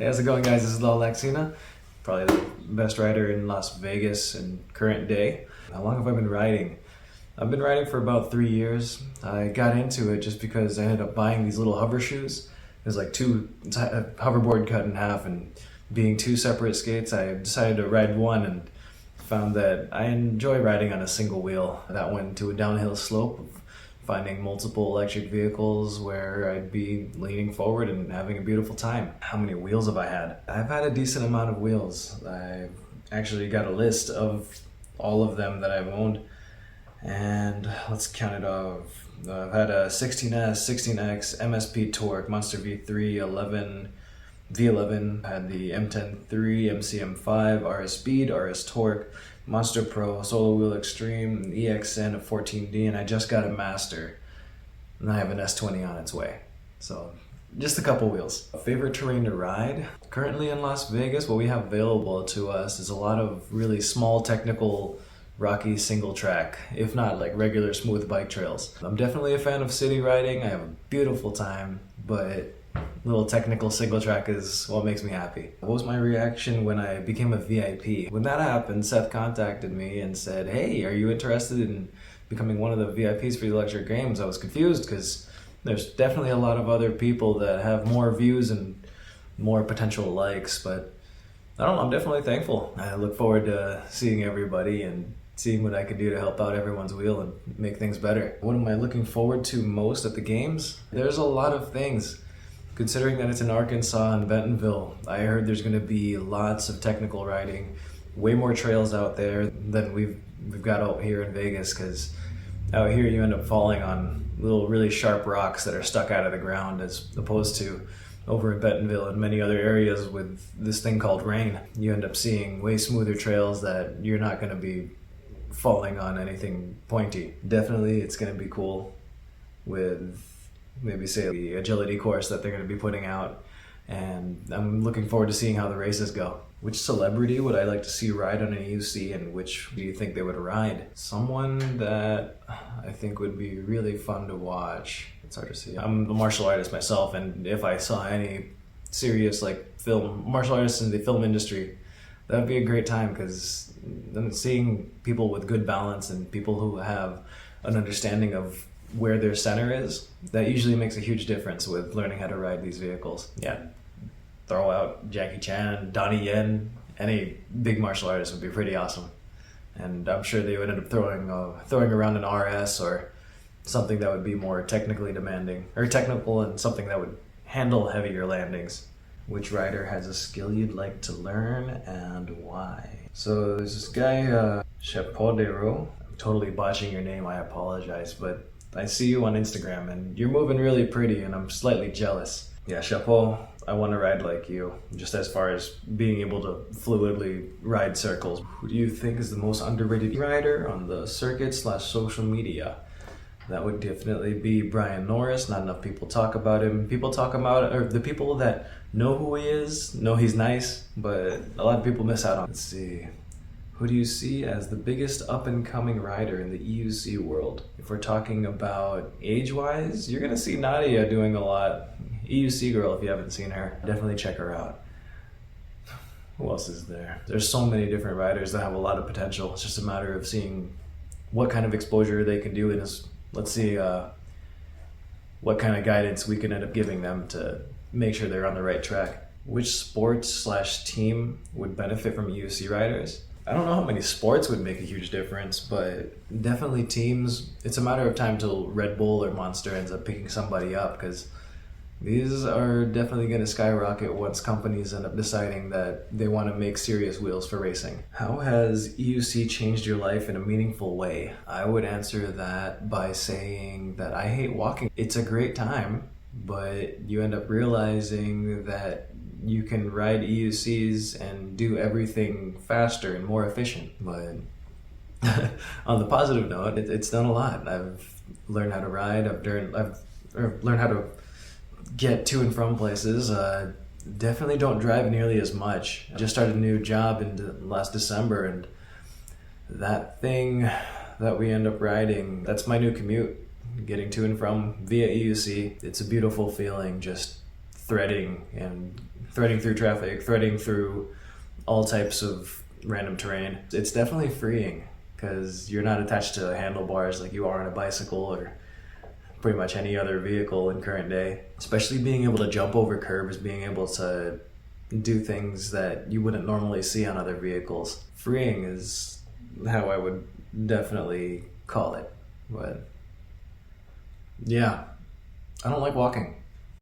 Hey, how's it going, guys? This is Laxina, probably the best rider in Las Vegas in current day. How long have I been riding? I've been riding for about 3 years. I got into it just because I ended up buying these little hover shoes. There's like a hoverboard cut in half, and being two separate skates, I decided to ride one and found that I enjoy riding on a single wheel. That went to a downhill slope of finding multiple electric vehicles where I'd be leaning forward and having a beautiful time. How many wheels have I had? I've had a decent amount of wheels. I've actually got a list of all of them that I've owned, and let's count it off. I've had a 16S, 16X, MSP Torque, Monster V3, 11, V11, had the M10-3, MCM5, RS Speed, RS Torque, Monster Pro, Solo Wheel Extreme, EXN, a 14D, and I just got a Master. And I have an S20 on its way. So, just a couple wheels. A favorite terrain to ride? Currently in Las Vegas, what we have available to us is a lot of really small, technical, rocky single track, if not like regular smooth bike trails. I'm definitely a fan of city riding. I have a beautiful time, but little technical single track is what makes me happy. What was my reaction when I became a VIP? When that happened, Seth contacted me and said, "Hey, are you interested in becoming one of the VIPs for the Electric Games?" I was confused because there's definitely a lot of other people that have more views and more potential likes, but I don't know, I'm definitely thankful. I look forward to seeing everybody and seeing what I can do to help out everyone's wheel and make things better. What am I looking forward to most at the games? There's a lot of things. Considering that it's in Arkansas and Bentonville, I heard there's going to be lots of technical riding, way more trails out there than we've got out here in Vegas, because out here you end up falling on little really sharp rocks that are stuck out of the ground, as opposed to over in Bentonville and many other areas with this thing called rain. You end up seeing way smoother trails that you're not going to be falling on anything pointy. Definitely it's going to be cool with maybe say the agility course that they're going to be putting out, and I'm looking forward to seeing how the races go. Which celebrity would I like to see ride on an EUC, and which do you think they would ride? Someone that I think would be really fun to watch. It's hard to see. I'm a martial artist myself, and if I saw any serious like martial artists in the film industry, that would be a great time, because seeing people with good balance and people who have an understanding of where their center is, that usually makes a huge difference with learning how to ride these vehicles. Yeah, throw out Jackie Chan, Donnie Yen, any big martial artist would be pretty awesome. And I'm sure they would end up throwing around an RS or something that would be more technically demanding, or technical and something that would handle heavier landings. Which rider has a skill you'd like to learn and why? So there's this guy, Chapeau de Roue. I'm totally botching your name, I apologize, but I see you on Instagram and you're moving really pretty and I'm slightly jealous. Yeah, Chapeau, I want to ride like you, just as far as being able to fluidly ride circles. Who do you think is the most underrated rider on the circuit/social media? That would definitely be Brian Norris. Not enough people talk about him. People talk about, or the people that know who he is, know he's nice, but a lot of people miss out on. Let's see. Who do you see as the biggest up-and-coming rider in the EUC world? If we're talking about age-wise, you're gonna see Nadia doing a lot. EUC girl, if you haven't seen her, definitely check her out. Who else is there? There's so many different riders that have a lot of potential. It's just a matter of seeing what kind of exposure they can do, and let's see what kind of guidance we can end up giving them to make sure they're on the right track. Which sports/team would benefit from EUC riders? I don't know how many sports would make a huge difference, but definitely teams. It's a matter of time till Red Bull or Monster ends up picking somebody up, because these are definitely going to skyrocket once companies end up deciding that they want to make serious wheels for racing. How has EUC changed your life in a meaningful way? I would answer that by saying that I hate walking. It's a great time, but you end up realizing that you can ride EUCs and do everything faster and more efficient. But on the positive note, it's done a lot. I've learned how to ride. I've learned how to get to and from places. Definitely don't drive nearly as much. I just started a new job in last December, and that thing that we end up riding, that's my new commute. Getting to and from via EUC. It's a beautiful feeling, just threading and threading through traffic, threading through all types of random terrain. It's definitely freeing because you're not attached to handlebars like you are on a bicycle or pretty much any other vehicle in current day. Especially being able to jump over curbs, being able to do things that you wouldn't normally see on other vehicles. Freeing is how I would definitely call it. But yeah, I don't like walking.